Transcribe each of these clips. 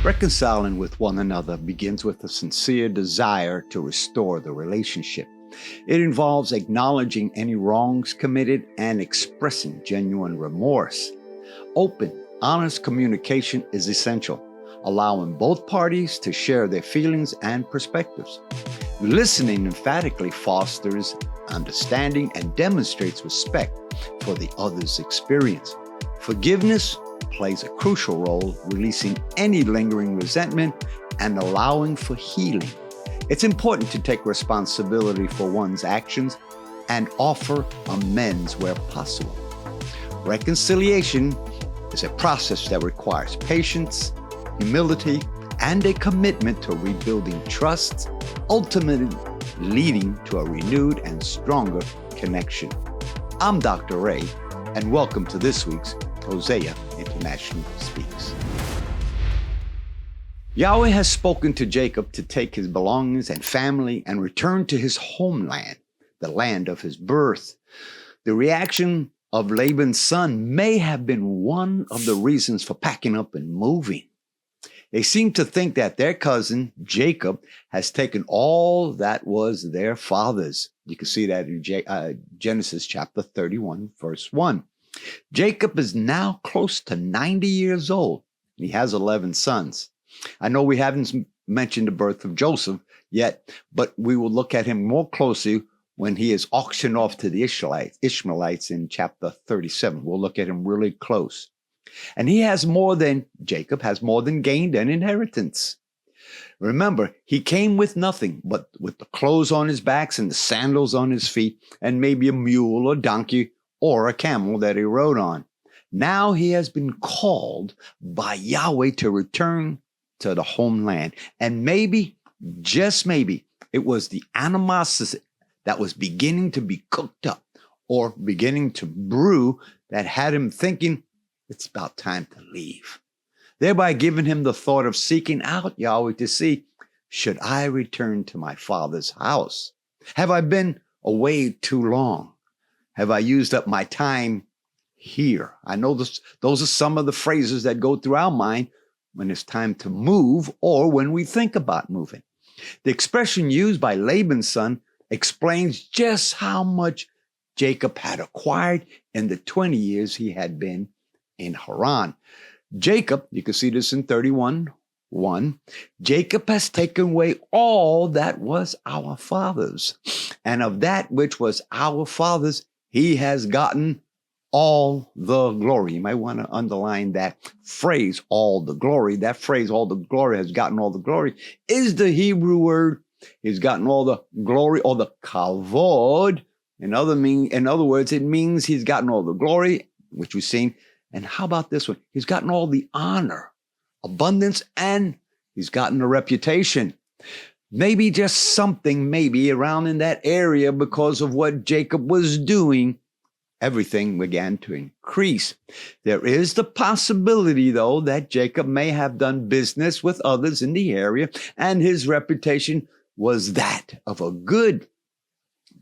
Reconciling with one another begins with a sincere desire to restore the relationship. It involves acknowledging any wrongs committed and expressing genuine remorse. Open, honest communication is essential, allowing both parties to share their feelings and perspectives. Listening emphatically fosters understanding and demonstrates respect for the other's experience. Forgiveness plays a crucial role, releasing any lingering resentment and allowing for healing. It's important to take responsibility for one's actions and offer amends where possible. Reconciliation is a process that requires patience, humility, and a commitment to rebuilding trust, ultimately leading to a renewed and stronger connection. I'm Dr. Ray, and welcome to this week's Hosea International Speaks. Yahweh has spoken to Jacob to take his belongings and family and return to his homeland, the land of his birth. The reaction of Laban's son may have been one of the reasons for packing up and moving. They seem to think that their cousin, Jacob, has taken all that was their father's. You can see that in Genesis chapter 31, verse 1. Jacob is now close to 90 years old. He has 11 sons. I know we haven't mentioned the birth of Joseph yet, but we will look at him more closely when he is auctioned off to the Ishmaelites in chapter 37. We'll look at him really close. And Jacob has more than gained an inheritance. Remember, he came with nothing but with the clothes on his backs and the sandals on his feet, and maybe a mule or donkey or a camel that he rode on. Now he has been called by Yahweh to return to the homeland. And maybe, just maybe, it was the animosity that was beginning to be cooked up or beginning to brew that had him thinking, it's about time to leave. Thereby giving him the thought of seeking out Yahweh to see, should I return to my father's house? Have I been away too long? Have I used up my time here? I know those are some of the phrases that go through our mind when it's time to move or when we think about moving. The expression used by Laban's son explains just how much Jacob had acquired in the 20 years he had been in Haran. Jacob, you can see this in 31:1. Jacob has taken away all that was our father's, and of that which was our father's, he has gotten all the glory. You might want to underline that phrase, all the glory. That phrase, all the glory, has gotten all the glory, is the Hebrew word. He's gotten all the glory or the kavod. In other words, it means he's gotten all the glory, which we've seen. And how about this one? He's gotten all the honor, abundance, and he's gotten a reputation. Maybe just something around in that area because of what Jacob was doing. Everything began to increase. There is the possibility, though, that Jacob may have done business with others in the area, and his reputation was that of a good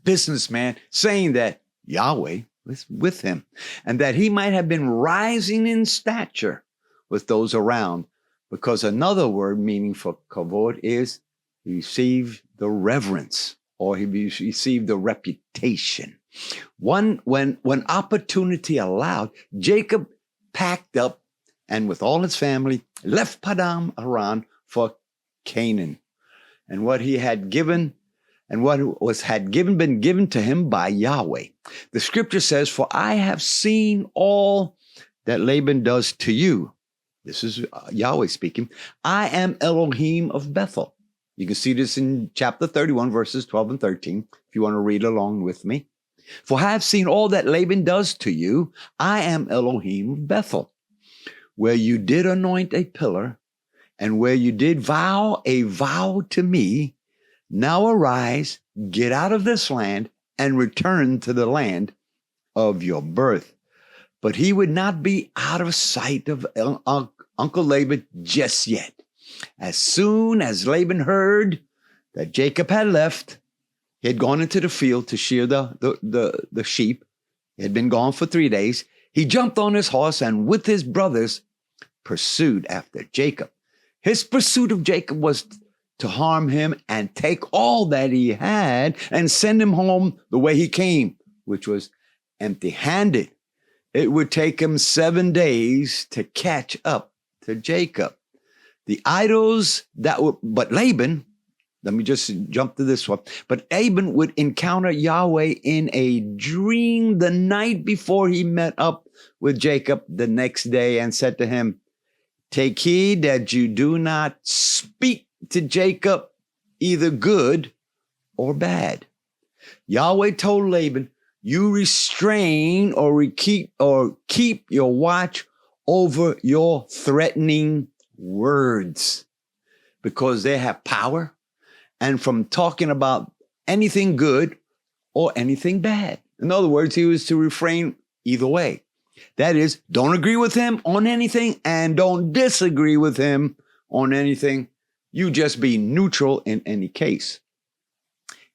businessman, saying that Yahweh was with him, and that he might have been rising in stature with those around, because another word meaning for kavod is he received the reverence, or he received the reputation. When opportunity allowed, Jacob packed up and with all his family left Padam Aram for Canaan. And what he had given and what been given to him by Yahweh. The scripture says, for I have seen all that Laban does to you. This is Yahweh speaking. I am Elohim of Bethel. You can see this in chapter 31, verses 12 and 13, if you want to read along with me. For I have seen all that Laban does to you. I am Elohim of Bethel, where you did anoint a pillar, and where you did vow a vow to me. Now arise, get out of this land, and return to the land of your birth. But he would not be out of sight of Uncle Laban just yet. As soon as Laban heard that Jacob had left, he had gone into the field to shear the sheep. He had been gone for 3 days. He jumped on his horse and with his brothers pursued after Jacob. His pursuit of Jacob was to harm him and take all that he had and send him home the way he came, which was empty-handed. It would take him 7 days to catch up to Jacob. The idols but Laban, let me just jump to this one. But Laban would encounter Yahweh in a dream the night before he met up with Jacob the next day and said to him, "Take heed that you do not speak to Jacob either good or bad." Yahweh told Laban, "You restrain or keep your watch over your threatening words because they have power and from talking about anything good or anything bad." In other words, he was to refrain either way. That is, don't agree with him on anything and don't disagree with him on anything. You just be neutral in any case.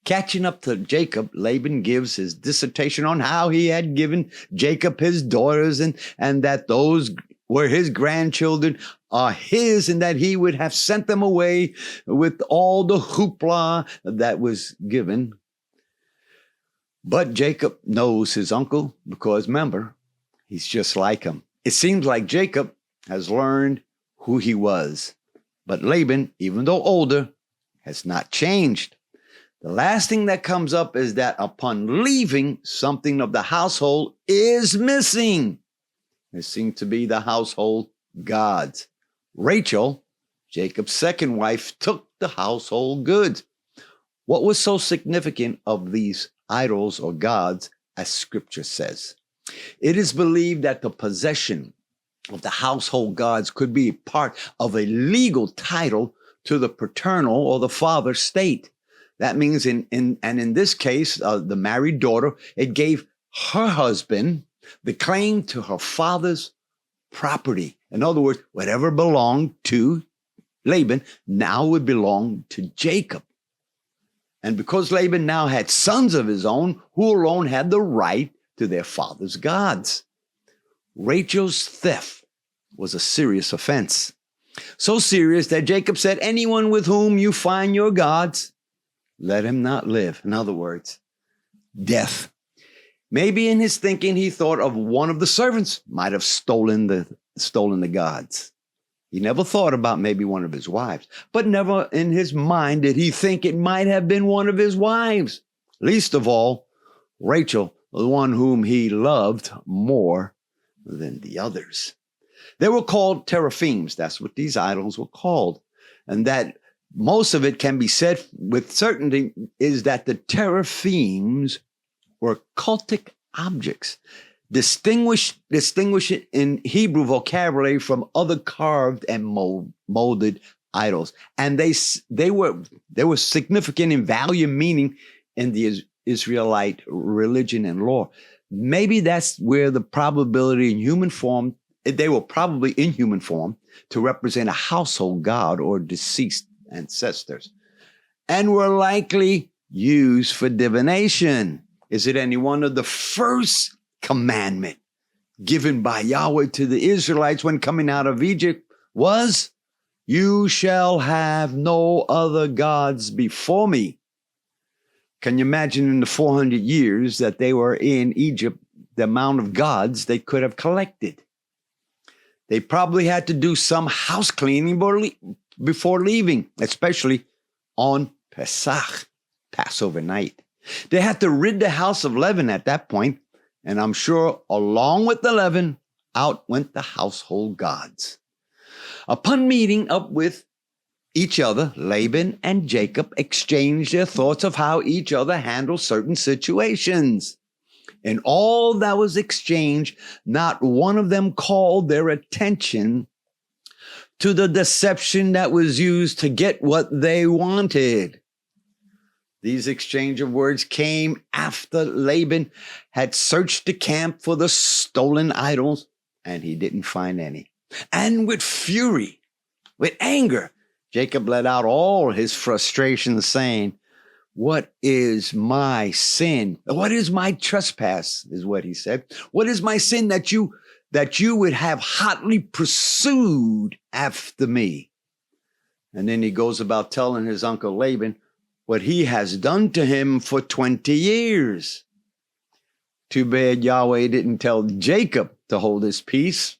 Catching up to Jacob, Laban gives his dissertation on how he had given Jacob his daughters and that those were his grandchildren are his and that he would have sent them away with all the hoopla that was given. But Jacob knows his uncle because, remember, he's just like him. It seems like Jacob has learned who he was. But Laban, even though older, has not changed. The last thing that comes up is that upon leaving, something of the household is missing. It seemed to be the household gods. Rachel, Jacob's second wife, took the household goods. What was so significant of these idols or gods, as Scripture says? It is believed that the possession of the household gods could be part of a legal title to the paternal or the father state. That means in this case, the married daughter, it gave her husband the claim to her father's property. In other words, whatever belonged to Laban now would belong to Jacob. And because Laban now had sons of his own, who alone had the right to their father's gods. Rachel's theft was a serious offense. So serious that Jacob said, "Anyone with whom you find your gods, let him not live." In other words, death. Maybe in his thinking, he thought of one of the servants might have stolen the gods. He never thought about maybe one of his wives, but never in his mind did he think it might have been one of his wives. Least of all, Rachel, the one whom he loved more than the others. They were called teraphims. That's what these idols were called. And that most of it can be said with certainty is that the teraphims were cultic objects, distinguish it in Hebrew vocabulary from other carved and molded idols. And they were significant in value, meaning in the Israelite religion and law. Maybe that's where the probability in human form, they were probably in human form to represent a household god or deceased ancestors, and were likely used for divination. Is it any wonder the first commandment given by Yahweh to the Israelites when coming out of Egypt was, "You shall have no other gods before me"? Can you imagine in the 400 years that they were in Egypt, the amount of gods they could have collected? They probably had to do some house cleaning before leaving, especially on Pesach, Passover night. They had to rid the house of leaven at that point, and I'm sure along with the leaven, out went the household gods. Upon meeting up with each other, Laban and Jacob exchanged their thoughts of how each other handled certain situations. In all that was exchanged, not one of them called their attention to the deception that was used to get what they wanted. These exchange of words came after Laban had searched the camp for the stolen idols, and he didn't find any. And with fury, with anger, Jacob let out all his frustration, saying, "What is my sin? What is my trespass?" is what he said. "What is my sin that you would have hotly pursued after me?" And then he goes about telling his uncle Laban what he has done to him for 20 years. Too bad Yahweh didn't tell Jacob to hold his peace,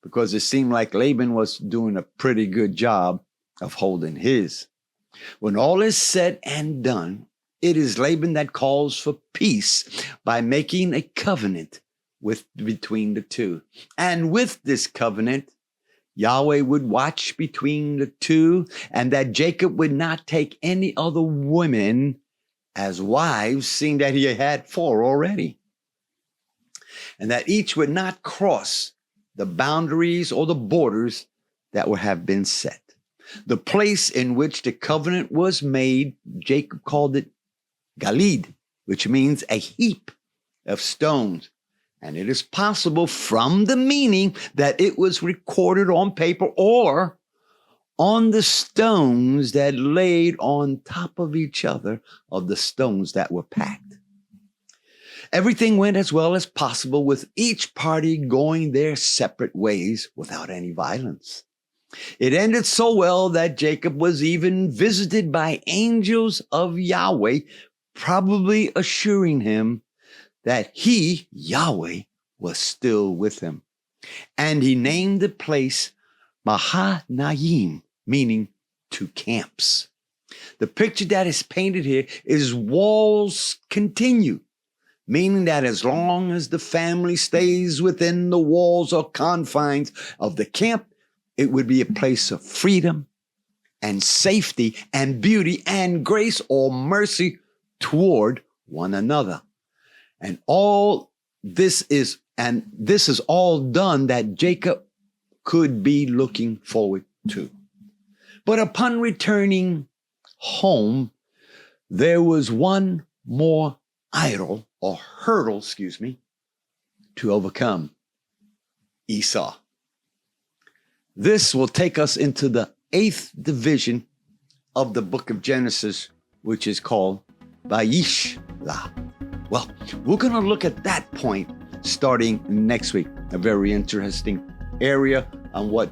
because it seemed like Laban was doing a pretty good job of holding his. When all is said and done, it is Laban that calls for peace by making a covenant between the two. And with this covenant, Yahweh would watch between the two, and that Jacob would not take any other women as wives, seeing that he had 4 already. And that each would not cross the boundaries or the borders that would have been set. The place in which the covenant was made, Jacob called it Galid, which means a heap of stones. And it is possible from the meaning that it was recorded on paper or on the stones that laid on top of each other of the stones that were packed. Everything went as well as possible, with each party going their separate ways without any violence. It ended so well that Jacob was even visited by angels of Yahweh, probably assuring him that he, Yahweh, was still with him. And he named the place Mahanaim, meaning 2 camps. The picture that is painted here is walls continue, meaning that as long as the family stays within the walls or confines of the camp, it would be a place of freedom and safety and beauty and grace or mercy toward one another. And this is all done that Jacob could be looking forward to. But upon returning home, there was one more hurdle, to overcome: Esau. This will take us into the 8th division of the book of Genesis, which is called Vayishla. Well, we're going to look at that point starting next week. A very interesting area on what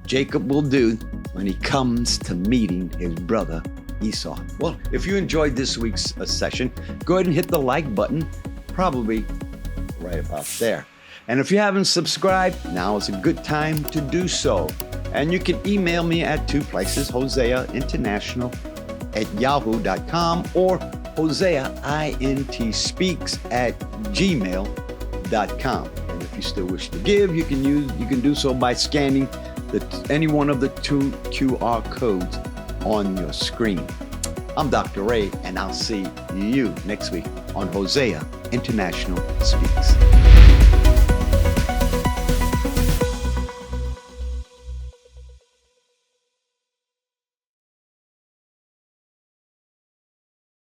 Jacob will do when he comes to meeting his brother Esau. Well, if you enjoyed this week's session, go ahead and hit the like button, probably right about there. And if you haven't subscribed, now is a good time to do so. And you can email me at 2 places, hoseainternational@yahoo.com or hoseaintspeaks@gmail.com. And if you still wish to give, you can do so by scanning any one of the 2 QR codes on your screen. I'm Dr. Ray, and I'll see you next week on Hosea International Speaks.